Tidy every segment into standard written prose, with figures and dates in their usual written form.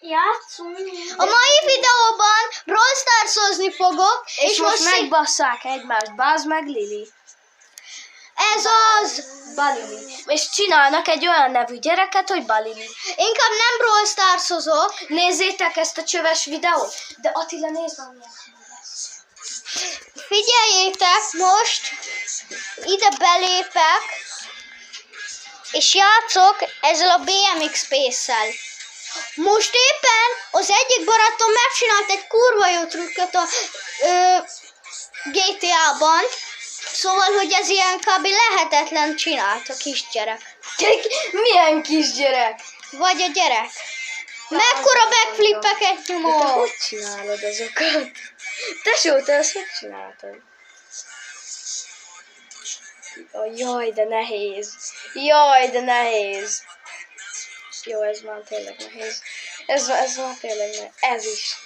Játszunk. A mai videóban Brawl Stars-ozni fogok, És most megbasszák egymást. Bazd meg, Lili. Ez az... Balili. És csinálnak egy olyan nevű gyereket, hogy Balili. Inkább nem Brawl Stars-ozok. Nézzétek ezt a csöves videót. De Attila, nézd valamilyen lesz. Figyeljétek, most ide belépek, és játszok ezzel a BMX Space-szel. Most éppen az egyik barátom megcsinált egy kurva jó trükköt a GTA-ban, szóval, hogy ez ilyen kb. Lehetetlen csinált a kisgyerek. Milyen kisgyerek? Vagy a gyerek. Mekkora backflippeket Te nyomok? hogy csinálod azokat? Tesó, te ezt hogy csináltad? Jaj, de nehéz. Jaj, de nehéz. Jó, ez már tényleg nehéz. Ez már tényleg nehéz. Ez is.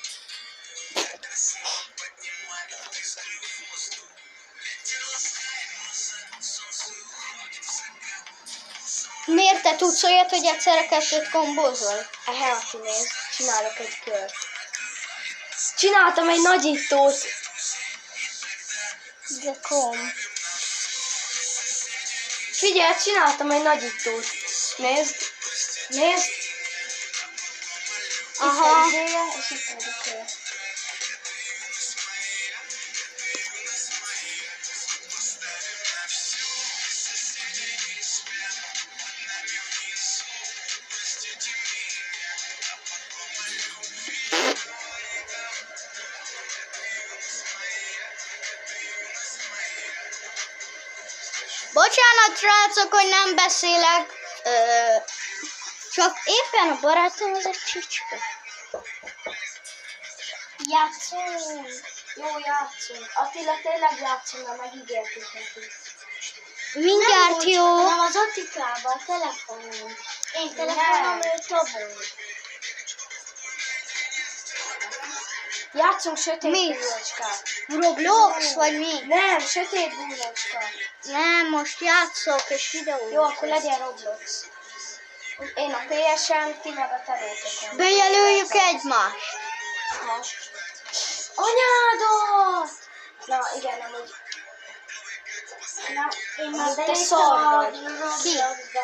Miért te tudsz olyat, hogy egyszerre kettőt kombózol? Atti, nézd, csinálok egy kört. Csináltam egy nagyítót. De kom. Figyelj, csináltam egy nagyítót. Nézd. Nézd. Aha. Itt egy izéje, és itt egy kör. Bocsánat, srácok, hogy nem beszélek. Csak éppen a barátom az egy csicska. Játszunk! Jó, játszunk. Attila, tényleg játszunk, mert megígértük neki. Mindjárt jó. Nem az Attikával, a telefonon. Én telefonom, ő tobon. Játszunk sötét Mit? búrocskát. Roblox vagy mi? Nem, sötét búrocska. Nem, most játszok és videó. Jó, akkor legyen Roblox. Én a PS-en, ti meg a teléteken. Bejelöljük egymást. Aha. Anyádat! Na, igen, nem úgy. Na, én már Te beléptem szar a vagy. Robloxba.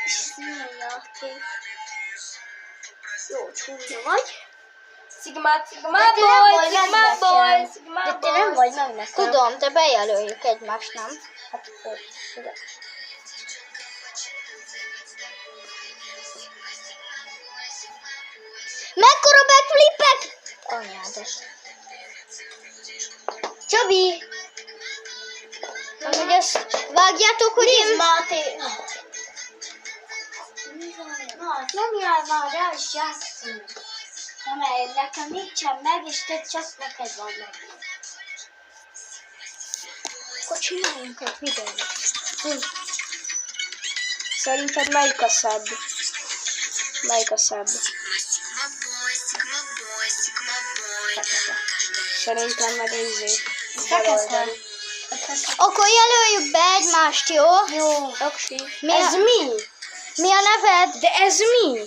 Színjáték. Jó, csúnya vagy. Sigma boy, Sigma boy, Sigma De te nem boy. vagy meg nekem. Tudom, de bejelöljük egymást, nem? Hát akkor, ide. Mekkora backflippek? Anyádat. Csabi! Hogy ezt vágjátok, hogy én... Máté. Na, nyomjál már rá, és játszunk. Nem, mert nekem nincsen meg, és te csak neked van meg. Akkor csináljunk egy videót. Szerinted melyik a szebb? Melyik a szebb? Szerintem meg izé. Fekete. Akkor jelöljük be egymást, jó? Jó. Ez mi? Mi a neved? De ez mi?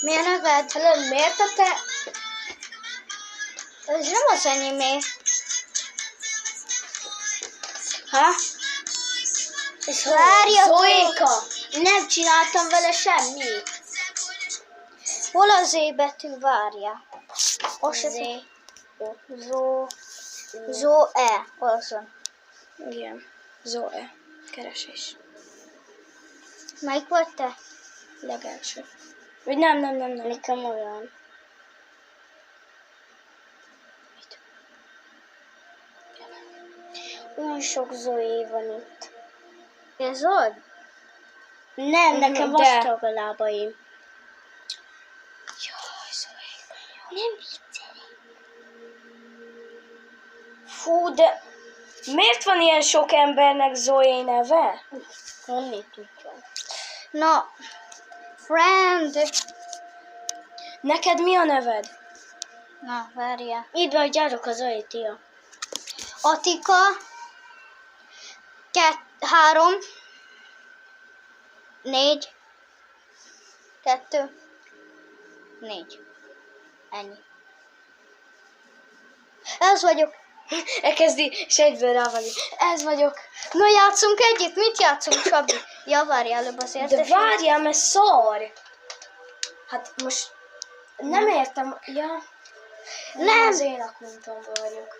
Mi a neved? Hát miért a te... Ez nem az enyémé. Ha? Várjatok! Zoéka! Nem csináltam vele semmit. Hol az Z betű? Várja. Zé. Zó. Zó-e. Olszon. Igen. Zoe. Keresés. Melyik vagy te? Legelső. Vagy nem. Nekem olyan. Olyan sok Zoé van itt. Ez az? Nem, nekem vastag a lábaim. Jaj, Zoéka. Nem viccelj. Fú, de miért van ilyen sok embernek Zoé neve? Honnét tudja. Na, friend. Neked mi a neved? Na, várja. Itt vagy, gyárok a Zoé, tia. Atika. 3. 4. 2. 4. Ennyi. Ez vagyok. Elkezdi, és egyből rá vagyok. Ez vagyok. Na játszunk együtt? Mit játszunk, Csabi? Ja, várj előbb azért. De várjál, mert szar. Hát most nem értem. Ja. Nem. Az én akkuntomban vagyok.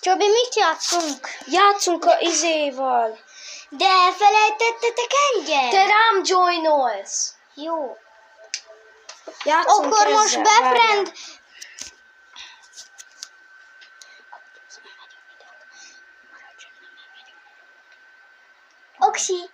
Csabi, mit játszunk? Játszunk a izéval. De elfelejtettetek engem? Te rám joinolsz. Jó. Játszunk Akkor most ezzel, befriend... Oksi.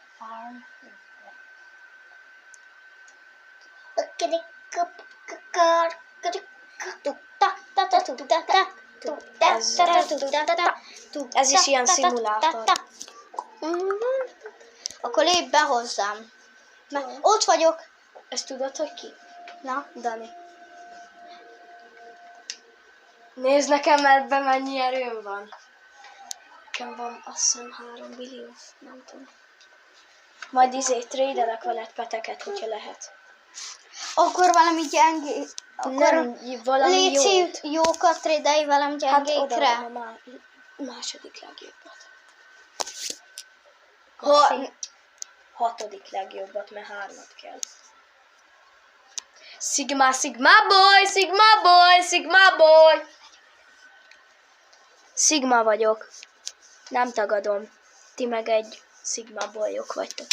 Ez is ilyen szimulátor. Akkor lépj be hozzám. Ott vagyok. Ezt tudod, hogy ki? Na, Dani. Nézd nekem, mert be mennyi erőm van. Nekem van azt hiszem 3 billió, nem tudom. Majd trédelek veled peteket, hogyha lehet. akkor valami gyengé... Akkor Nem, valami jó. légy jókat trédelj velem Hát gyengékre. oda a második legjobbat. Hatodik legjobbat, mert 3 kell. Sigma, Sigma boy, Sigma boy, Sigma boy. Sigma vagyok. Nem tagadom. Ti meg egy Sigma boyok vagytok.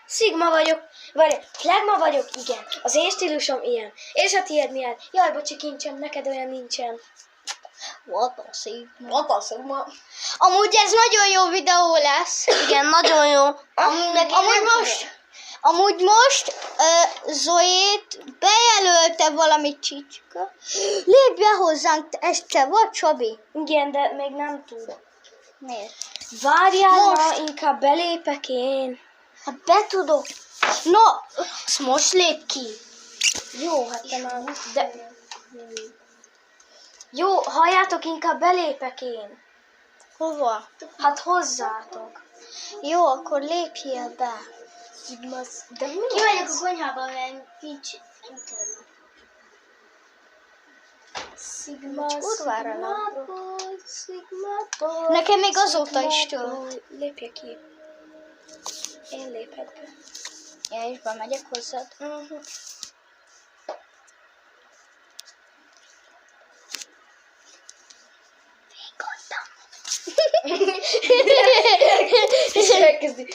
Sigma vagyok. Várj, flagma vagyok, igen. Az én stílusom ilyen. És a tiéd milyen? Jaj, bocsi, kincsem, neked olyan nincsen. What a Sigma. Amúgy ez nagyon jó videó lesz. Igen, nagyon jó. Amúgy most Zoét bejelölte valami csicska. Lépj be hozzánk, ez te vagy, Csabi? Igen, de még nem tud. Miért? Várjál, Most. ma inkább belépek én. Hát be tudok. No, azt most lép ki. Jó, hát te már... De... Jó, halljátok, inkább belépek én. Hova? Hát hozzátok. Jó, akkor lépjél be. Sigma... De mi Ki vagyok ez? a konyhában, mert nincs internet. Sigma, kurvára Sigma látok. boy, Sigma boy. Nekem még azóta Sigma is től. boy. Lépje ki. Én lépek be. Ja, és bemegyek hozzád. Uh-huh. És elkezdi.